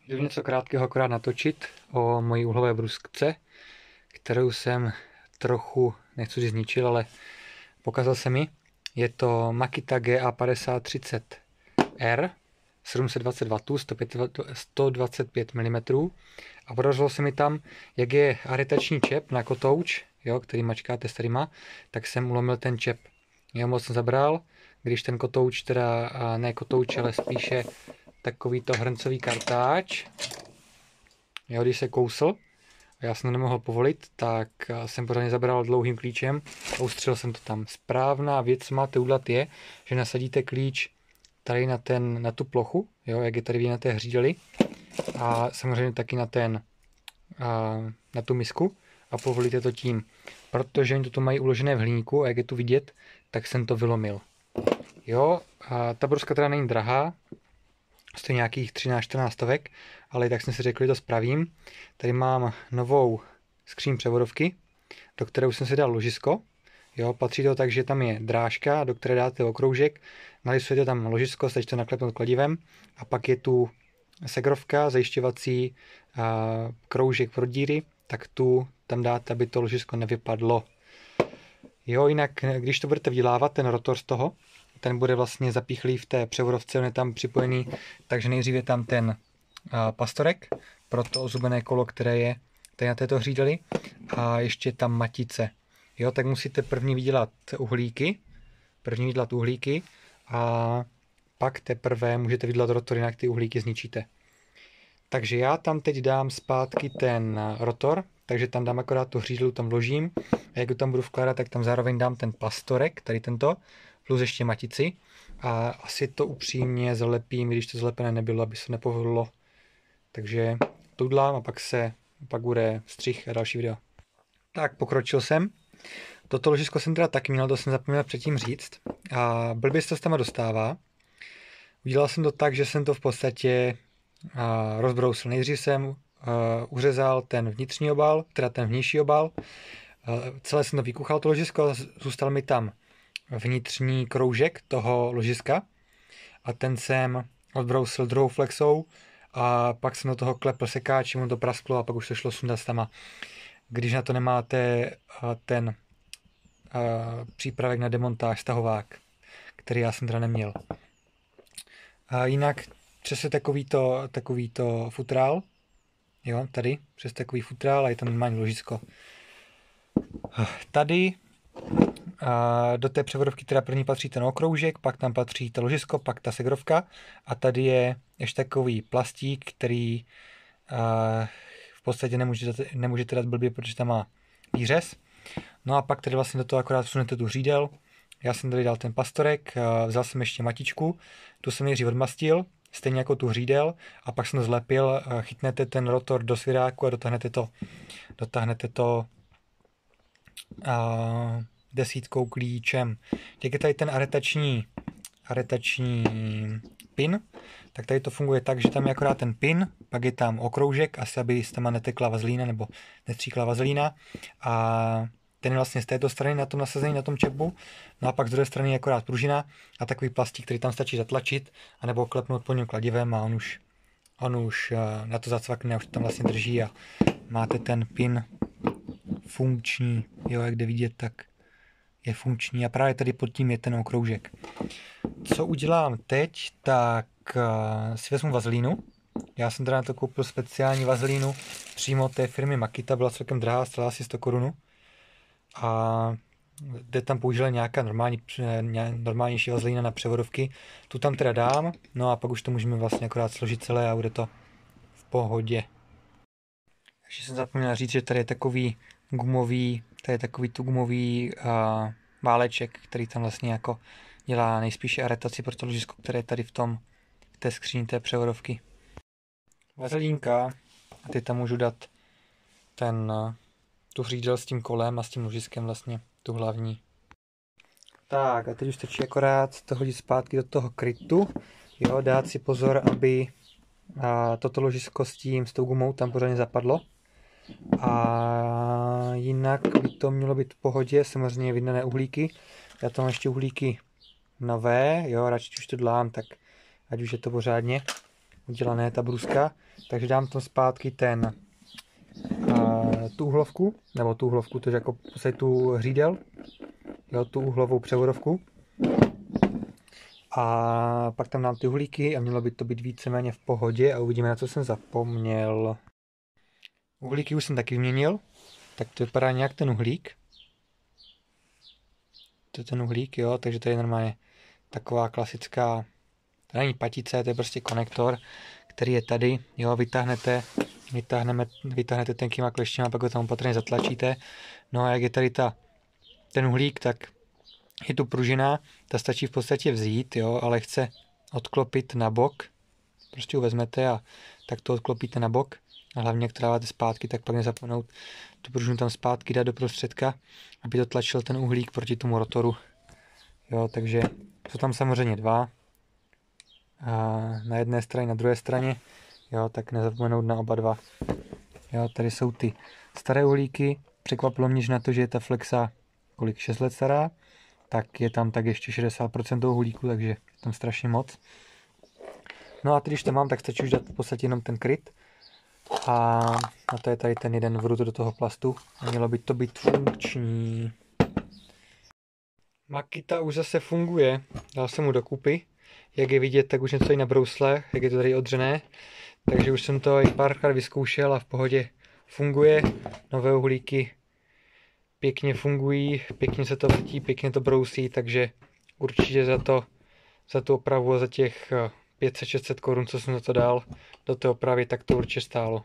Jdu něco krátkého akorát natočit o mojí uhlové bruskce, kterou jsem trochu, nechci říct zničil, ale pokazal se mi. Je to Makita GA5030R, 720 W, 125 mm a podařilo se mi tam, jak je aretační čep na kotouč, jo, který mačkáte starýma, tak jsem ulomil ten čep. Já moc jsem zabral, když ten kotouč, teda ne kotouč, ale spíše takovýto hrncový kartáč, jo, když se kousl a já jsem to nemohl povolit, tak jsem pořádně zabral dlouhým klíčem a ustřelil jsem to tam. Správná věc, co máte udělat, je, že nasadíte klíč tady na tu plochu, jo, jak je tady vidět na té hřídeli, a samozřejmě taky na tu misku a povolíte to tím. Protože oni to mají uložené v hliníku a jak je tu vidět, tak jsem to vylomil. Jo, a ta bruska teda není drahá, stojí nějakých 13-14 stovek, ale tak jsem si řekl, že to spravím. Tady mám novou skříň převodovky, do které už jsem si dal ložisko. Jo, patří to tak, že tam je drážka, do které dáte okroužek, nalisujete tam ložisko, stačí to naklepnout kladivem a pak je tu segrovka, zajišťovací kroužek pro díry, tak tu tam dáte, aby to ložisko nevypadlo. Jo, jinak, když to budete vydělávat, ten rotor z toho, ten bude vlastně zapíchlý v té převodovce, on je tam připojený, takže nejdřív je tam ten pastorek pro to ozubené kolo, které je tady na této hřídeli, a ještě tam matice. Jo, tak musíte první vydělat uhlíky a pak teprve můžete vydělat rotor, jinak ty uhlíky zničíte. Takže já tam teď dám zpátky ten rotor, takže tam dám akorát tu hřídelu, tam vložím a jak ho tam budu vkládat, tak tam zároveň dám ten pastorek, tady tento, plus ještě matici a asi to upřímně zalepím, když to zalepené nebylo, aby se nepohodlo. Takže to udělám a pak bude střih a další video. Tak, pokročil jsem. Toto ložisko jsem teda taky měl, to jsem zapomněl předtím říct. A blbě se to tam dostává. Udělal jsem to tak, že jsem to v podstatě rozbrousil. Nejdřív jsem uřezal ten vnitřní obal, teda ten vnější obal. Celé jsem to vykuchal, to ložisko, a zůstal mi tam vnitřní kroužek toho ložiska. A ten jsem odbrousil druhou flexou a pak jsem do toho klepl sekáčem, on to prasklo a pak už to šlo sundat tam. Když na to nemáte ten přípravek na demontáž, stahovák, který já jsem teda neměl. A jinak přes takovýto futrál, jo, tady, přes takový futrál a je tam normální ložisko. Tady do té převodovky teda první patří ten okroužek, pak tam patří to ložisko, pak ta segrovka a tady je ještě takový plastík, který v podstatě nemůžete dát blbě, protože tam má výřez. No a pak tady vlastně do toho akorát vsunete tu hřídel. Já jsem tady dal ten pastorek, vzal jsem ještě matičku, tu jsem nejdřív odmastil, stejně jako tu hřídel, a pak jsem to zlepil, chytnete ten rotor do sviráku a dotáhnete to desítkou klíčem. Jak je tady ten aretační pin, tak tady to funguje tak, že tam je akorát ten pin, pak je tam okroužek, asi aby s tam netekla vazelína nebo nestříkla vazelína, a ten je vlastně z této strany na tom nasazení, na tom čepu, no a pak z druhé strany je akorát pružina a takový plastík, který tam stačí zatlačit, anebo klepnout po něm kladivem a on už na to zacvakne a už to tam vlastně drží a máte ten pin funkční, jo, jak jde vidět, tak je funkční a právě tady pod tím je ten okroužek. Co udělám teď, tak si vezmu vazelínu. Já jsem teda na to koupil speciální vazelínu přímo od té firmy Makita, byla celkem drahá, stála asi 100 korun. A jde tam použila nějaká normálnější vazelína na převodovky. Tu tam teda dám, no a pak už to můžeme vlastně akorát složit celé a bude to v pohodě. Ještě jsem zapomněl říct, že tady je takový gumový váleček, který tam vlastně jako dělá nejspíše aretaci pro to ložisko, které je tady v té skříni té převodovky. Vazelínka, a teď tam můžu dát tu hřídel s tím kolem a s tím ložiskem vlastně, tu hlavní. Tak a teď už stačí akorát to hodit zpátky do toho krytu, jo, dát si pozor, aby toto ložisko s tou gumou tam pořádně zapadlo. A jinak by to mělo být v pohodě, samozřejmě vydané uhlíky. Já tam mám ještě uhlíky nové, jo, radši už to dělám, tak ať už je to pořádně. udělané, ta bruska, takže dám tam zpátky tu uhlovku, nebo tu uhlovku, to je jako tu hřídel, jo, tu uhlovou převodovku. A pak tam dám ty uhlíky a mělo by to být víceméně v pohodě a uvidíme, na co jsem zapomněl. Uhlíky už jsem taky vyměnil, tak to vypadá nějak ten uhlík. To je ten uhlík, jo, takže to je normálně taková klasická, to není patice, to je prostě konektor, který je tady, jo, vytáhnete tenkýma kleštěma, pak ho tam opatrně zatlačíte. No a jak je tady ten uhlík, tak je tu pružina, ta stačí v podstatě vzít, jo, ale chce odklopit na bok. Prostě ho vezmete a tak to odklopíte na bok. A hlavně, jak to dáváte zpátky, tak pak nezapomenout tu pružinu tam zpátky dát do prostředka, aby to tlačil ten uhlík proti tomu rotoru. Jo, takže jsou tam samozřejmě dva. A na jedné straně, na druhé straně. Jo, tak nezapomenout na oba dva. Jo, tady jsou ty staré uhlíky. Překvapilo mě, že na to, že je ta Flexa 6 let stará, tak je tam tak ještě 60% toho uhlíku, takže tam strašně moc. No a když to mám, tak stačí už dát v podstatě jenom ten kryt. A to je tady ten jeden vrut do toho plastu. A mělo by to být funkční. Makita už zase funguje. Dal jsem mu dokupy. Jak je vidět, tak už něco i na brousle, jak je to tady odřené. Takže už jsem to i párkrát vyzkoušel a v pohodě funguje. Nové uhlíky pěkně fungují, pěkně se to vrtí, pěkně to brousí, takže určitě za tu opravu a za těch 500-600 korun, co jsem za to dal do té opravy, tak to určitě stálo.